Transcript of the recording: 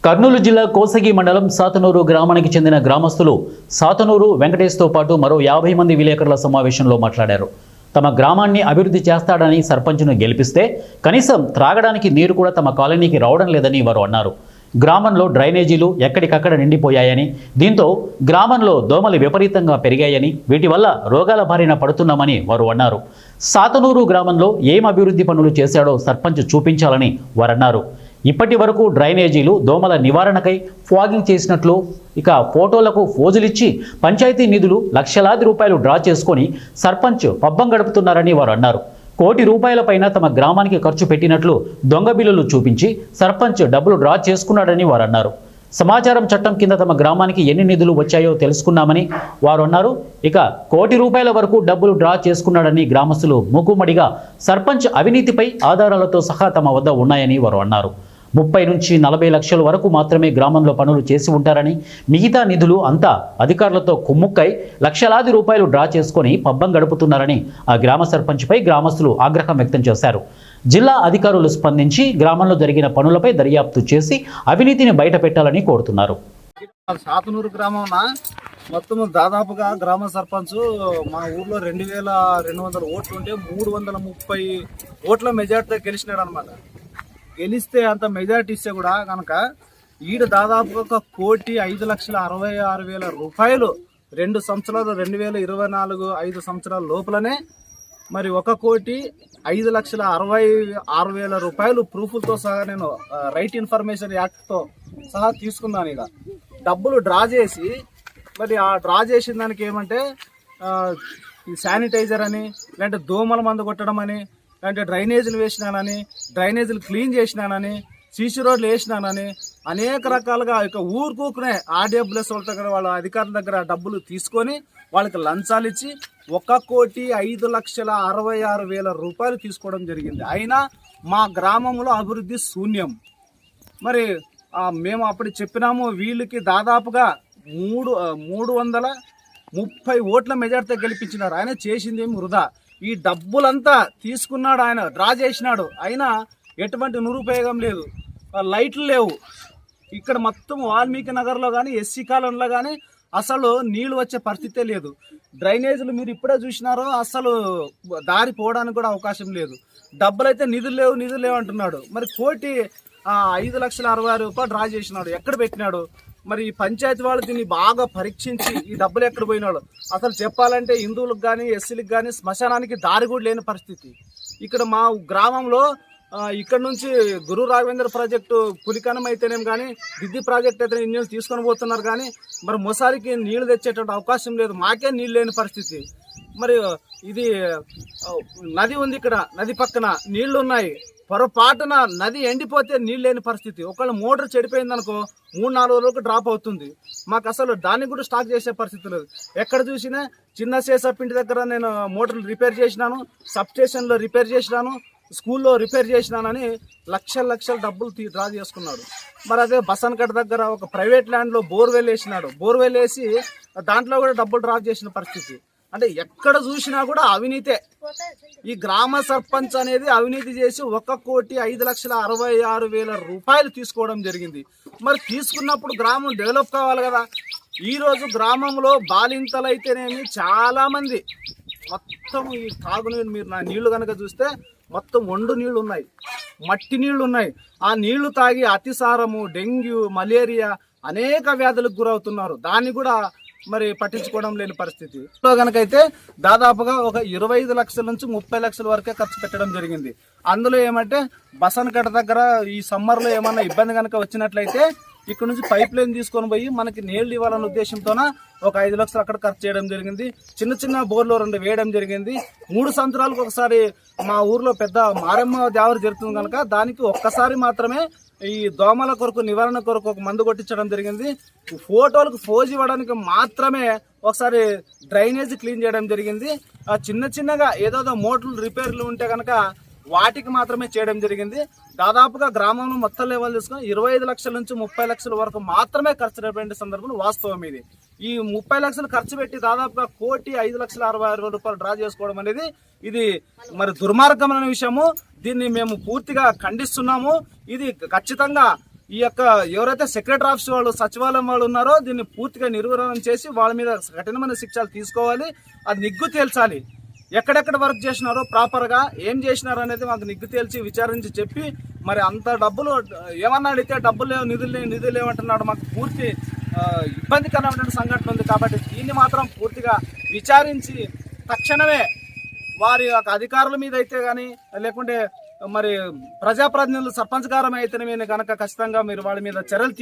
కర్నూలు జిల్లా కోసగి మండలం సాతనూరు గ్రామానికి చెందిన గ్రామస్తులు సాతనూరు వెంకటేష్తో పాటు మరో 50 మంది విలేకరుల సమావేశంలో మాట్లాడారు. తమ గ్రామాన్ని అభివృద్ధి చేస్తాడని సర్పంచ్ను గెలిపిస్తే కనీసం త్రాగడానికి నీరు కూడా తమ కాలనీకి రావడం లేదని వారు అన్నారు. గ్రామంలో డ్రైనేజీలు ఎక్కడికక్కడ నిండిపోయాయని, దీంతో గ్రామంలో దోమలు విపరీతంగా పెరిగాయని, వీటి వల్ల రోగాల బారిన పడుతున్నామని వారు అన్నారు. సాతనూరు గ్రామంలో ఏం అభివృద్ధి పనులు చేశాడో సర్పంచ్ చూపించాలని వారన్నారు. ఇప్పటి వరకు డ్రైనేజీలు దోమల నివారణకై ఫాగింగ్ చేసినట్లు, ఇక ఫోటోలకు ఫోజులిచ్చి పంచాయతీ నిధులు లక్షలాది రూపాయలు డ్రా చేసుకొని సర్పంచ్ పబ్బం గడుపుతున్నారని వారు అన్నారు. కోటి రూపాయలపైన తమ గ్రామానికి ఖర్చు పెట్టినట్లు దొంగ బిల్లులు చూపించి సర్పంచ్ డబ్బులు డ్రా చేసుకున్నాడని వారు అన్నారు. సమాచారం చట్టం కింద తమ గ్రామానికి ఎన్ని నిధులు వచ్చాయో తెలుసుకున్నామని వారు అన్నారు. ఇక కోటి రూపాయల వరకు డబ్బులు డ్రా చేసుకున్నాడని గ్రామస్తులు మూకుమ్మడిగా సర్పంచ్ అవినీతిపై ఆధారాలతో సహా తమ వద్ద ఉన్నాయని వారు అన్నారు. 30 నుంచి 40 లక్షల వరకు మాత్రమే గ్రామంలో పనులు చేసి ఉంటారని, మిగతా నిధులు అంతా అధికారులతో కుమ్ముక్కై లక్షలాది రూపాయలు డ్రా చేసుకొని పబ్బం గడుపుతున్నారని ఆ గ్రామ సర్పంచ్పై గ్రామస్తులు ఆగ్రహం వ్యక్తం చేశారు. జిల్లా అధికారులు స్పందించి గ్రామంలో జరిగిన పనులపై దర్యాప్తు చేసి అవినీతిని బయటపెట్టాలని కోరుతున్నారు. సాతనూరు గ్రామం మొత్తం దాదాపుగా గ్రామ సర్పంచ్ మా ఊర్లో 2200 ఓట్లు ఉంటే 330 ఓట్ల మెజార్టీతో గెలిచినాడు అనమాట. గెలిస్తే అంత మెజార్టీ ఇస్తే కూడా కనుక ఈడ దాదాపుగా 1,05,66,000 రూపాయలు 2 సంవత్సరాలు 2024 5 సంవత్సరాల లోపలనే మరి 1,05,66,000 రూపాయలు ప్రూఫ్లతో సహా నేను రైట్ ఇన్ఫర్మేషన్ యాక్ట్తో సహా తీసుకున్నాను. ఇక డబ్బులు డ్రా చేసి మరి ఆ డ్రా చేసిన దానికి ఏమంటే శానిటైజర్ అని, లేదంటే దోమల మందు కొట్టడం అని, అంటే డ్రైనేజీలు వేసినానని, డ్రైనేజీలు క్లీన్ చేసినానని, సీసీ రోడ్లు వేసినానని అనేక రకాలుగా ఇక ఊరుకూకునే ఆర్డబ్ల్యూఎస్ వాళ్ళ దగ్గర వాళ్ళ అధికారుల దగ్గర డబ్బులు తీసుకొని వాళ్ళకి లంచాలు ఇచ్చి 1,05,66,000 రూపాయలు తీసుకోవడం జరిగింది. అయినా మా గ్రామంలో అభివృద్ధి శూన్యం. మరి మేము అప్పుడు చెప్పినాము వీళ్ళకి దాదాపుగా 330 ఓట్ల మెజార్టీతో గెలిపించినారు. ఆయన చేసింది ఏమి వృధా. ఈ డబ్బులంతా తీసుకున్నాడు, ఆయన డ్రా చేసినాడు, అయినా ఎటువంటి నిరుపయోగం లేదు. లైట్లు లేవు ఇక్కడ మొత్తం వాల్మీకి నగర్లో కానీ ఎస్సీ కాలనీలో కానీ అసలు నీళ్లు వచ్చే పరిస్థితే లేదు. డ్రైనేజీలు మీరు ఇప్పుడే చూసినారో అసలు దారి పోవడానికి కూడా అవకాశం లేదు. డబ్బులైతే నిధులు లేవు అంటున్నాడు. మరి 1,05,60,000 రూపాయలు డ్రా చేసినాడు, ఎక్కడ పెట్టినాడు? మరి ఈ పంచాయతీ వాళ్ళు దీన్ని బాగా పరీక్షించి ఈ డబ్బులు ఎక్కడ పోయినాడు అసలు చెప్పాలంటే హిందువులకు కానీ ఎస్సీలకు కానీ శ్మశానానికి దారి కూడా లేని పరిస్థితి. ఇక్కడ మా గ్రామంలో ఇక్కడ నుంచి గురు రాఘవేంద్ర ప్రాజెక్టు పులికనం అయితేనేం కానీ, దిద్ది ప్రాజెక్ట్ అయితే నీళ్ళు తీసుకొని పోతున్నారు కానీ మరి మొసారికి నీళ్లు తెచ్చేటువంటి అవకాశం లేదు. మాకే నీళ్ళు లేని పరిస్థితి. మరి ఇది నది ఉంది, ఇక్కడ నది పక్కన నీళ్లు ఉన్నాయి. పొరపాటున నది ఎండిపోతే నీళ్ళు లేని పరిస్థితి. ఒకవేళ మోటార్ చెడిపోయిందనుకో 3-4 రోజులకు డ్రాప్ అవుతుంది. మాకు అసలు దాన్ని కూడా స్టాక్ చేసే పరిస్థితి లేదు. ఎక్కడ చూసినా చిన్న సేసప్ ఇంటి దగ్గర నేను మోటార్లు రిపేర్ చేసినాను, సబ్ స్టేషన్లో రిపేర్ చేసినాను, స్కూల్లో రిపేర్ చేసినానని లక్షల డబ్బులు డ్రా చేసుకున్నాడు. మరి అదే బసన్కట్ దగ్గర ఒక ప్రైవేట్ ల్యాండ్లో బోర్వెల్ వేసినాడు. బోర్వెల్ వేసి దాంట్లో కూడా డబ్బులు డ్రా చేసిన పరిస్థితి. అంటే ఎక్కడ చూసినా కూడా అవినీతే. ఈ గ్రామ సర్పంచ్ అనేది అవినీతి చేసి 1,05,66,000 రూపాయలు తీసుకోవడం జరిగింది. మరి తీసుకున్నప్పుడు గ్రామం డెవలప్ కావాలి కదా. ఈరోజు గ్రామంలో బాలింతలు అయితేనేమి చాలా మంది మొత్తం ఈ తాగునీరు, మీరు నా నీళ్లు కనుక చూస్తే మొత్తం ఒండు నీళ్లు ఉన్నాయి, మట్టి నీళ్లు ఉన్నాయి. ఆ నీళ్లు తాగి అతిసారము, డెంగ్యూ, మలేరియా అనేక వ్యాధులకు గురవుతున్నారు. దాన్ని కూడా మరి పట్టించుకోవడం లేని పరిస్థితి. కనుకైతే దాదాపుగా ఒక 25 లక్షల నుంచి 30 లక్షల వరకే ఖర్చు పెట్టడం జరిగింది. అందులో ఏమంటే బసన్కట దగ్గర ఈ సమ్మర్లో ఏమన్నా ఇబ్బంది కనుక వచ్చినట్లయితే ఇక్కడ నుంచి పైప్ లైన్ తీసుకొని పోయి మనకి నీళ్లు ఇవ్వాలన్న ఉద్దేశంతోన ఒక 5 లక్షలు అక్కడ ఖర్చు చేయడం జరిగింది. చిన్న బోర్లు 2 వేయడం జరిగింది. 3 సంవత్సరాలకు ఒకసారి మా ఊర్లో పెద్ద మారమ్మ జావరి జరుగుతుంది కనుక దానికి ఒక్కసారి మాత్రమే ఈ దోమల కొరకు నివారణ కొరకు ఒక మందు కొట్టించడం జరిగింది. ఫోటోలకు ఫోజ్ ఇవ్వడానికి మాత్రమే ఒకసారి డ్రైనేజ్ క్లీన్ చేయడం జరిగింది. చిన్నగా ఏదో మోటార్లు రిపేర్లు ఉంటే కనుక వాటికి మాత్రమే చేయడం జరిగింది. దాదాపుగా గ్రామంలో మొత్తం లెవెల్ తీసుకుని 25 లక్షల నుంచి 30 లక్షల వరకు మాత్రమే ఖర్చు అయిపోయిన సందర్భంలో వాస్తవం ఇది. ఈ 30 లక్షలు ఖర్చు పెట్టి దాదాపుగా 1,05,60,000 రూపాయలు డ్రా చేసుకోవడం అనేది ఇది మరి దుర్మార్గమైన విషయము. దీన్ని మేము పూర్తిగా ఖండిస్తున్నాము. ఇది ఖచ్చితంగా ఈ యొక్క ఎవరైతే సెక్రటరీ ఆఫీస్ వాళ్ళు సచివాలయం వాళ్ళు ఉన్నారో దీన్ని పూర్తిగా నిర్వహణ చేసి వాళ్ళ మీద కఠినమైన శిక్షలు తీసుకోవాలి. అది నిగ్గు తేల్చాలి. ఎక్కడెక్కడ వర్క్ చేసినారో ప్రాపర్గా ఏం చేసినారో అనేది మాకు నిగ్గు తేల్చి విచారించి చెప్పి, మరి అంత డబ్బులు ఏమన్నా అడిగితే డబ్బులు లేవు, నిధులు లేవంటున్నాడు. మాకు పూర్తి ఇబ్బందికరమైన సంఘటన ఉంది. కాబట్టి దీన్ని మాత్రం పూర్తిగా విచారించి తక్షణమే వారి యొక్క అధికారుల మీద అయితే కానీ, లేకుంటే మరి ప్రజాప్రతినిధులు సర్పంచ్ గారం అయితేనే కనుక ఖచ్చితంగా మీరు వాళ్ళ మీద చర్యలు